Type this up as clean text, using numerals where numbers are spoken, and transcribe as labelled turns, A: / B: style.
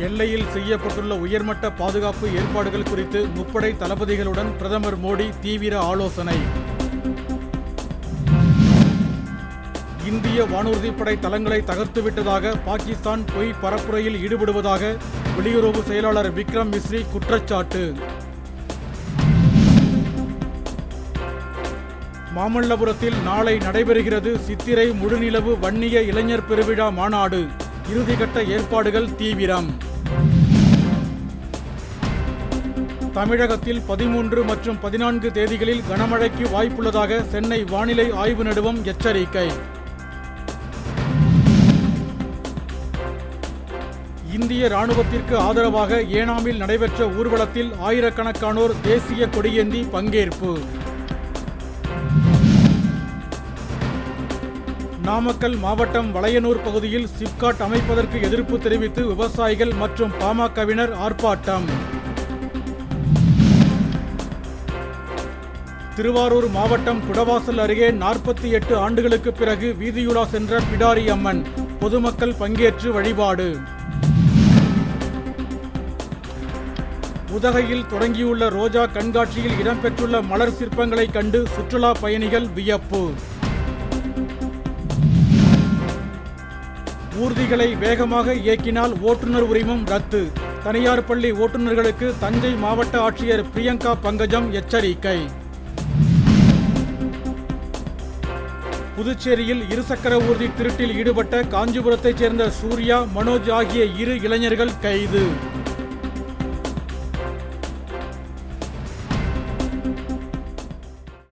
A: எல்லையில் செய்யப்பட்டுள்ள உயர்மட்ட பாதுகாப்பு ஏற்பாடுகள் குறித்து முப்படை தளபதிகளுடன் பிரதமர் மோடி தீவிர ஆலோசனை. இந்திய வானூர்திப்படை தளங்களை தகர்த்துவிட்டதாக பாகிஸ்தான் பொய் பரப்புரையில் ஈடுபடுவதாக வெளியுறவு செயலாளர் விக்ரம் மிஸ்ரி குற்றச்சாட்டு. மாமல்லபுரத்தில் நாளை நடைபெறுகிறது சித்திரை முழுநிலவு வன்னிய இளைஞர் பெருவிழா மாநாடு. இறுதிக்கட்ட ஏற்பாடுகள் தீவிரம். தமிழகத்தில் 13 மற்றும் 14 தேதிகளில் கனமழைக்கு வாய்ப்புள்ளதாக சென்னை வானிலை ஆய்வு நடுவம் எச்சரிக்கை. இந்திய ராணுவத்திற்கு ஆதரவாக ஏனாமில் நடைபெற்ற ஊர்வலத்தில் ஆயிரக்கணக்கானோர் தேசிய கொடியேந்தி பங்கேற்பு. நாமக்கல் மாவட்டம் வளையனூர் பகுதியில் சிப்காட் அமைப்பதற்கு எதிர்ப்பு தெரிவித்து விவசாயிகள் மற்றும் பாமகவினர் ஆர்ப்பாட்டம். திருவாரூர் மாவட்டம் குடவாசல் அருகே 48 ஆண்டுகளுக்கு பிறகு வீதியுலா சென்ற பிடாரி அம்மன். பொதுமக்கள் பங்கேற்று வழிபாடு. உதகையில் தொடங்கியுள்ள ரோஜா கண்காட்சியில் இடம்பெற்றுள்ள மலர் சிற்பங்களை கண்டு சுற்றுலா பயணிகள் வியப்பு. ஊர்திகளை வேகமாக இயக்கினால் ஓட்டுநர் உரிமம் ரத்து. தனியார் பள்ளி ஓட்டுநர்களுக்கு தஞ்சை மாவட்ட ஆட்சியர் பிரியங்கா பங்கஜம் எச்சரிக்கை. புதுச்சேரியில் இருசக்கர ஊர்தி திருட்டில் ஈடுபட்ட காஞ்சிபுரத்தைச் சேர்ந்த சூர்யா, மனோஜ் ஆகிய 2 இளைஞர்கள் கைது.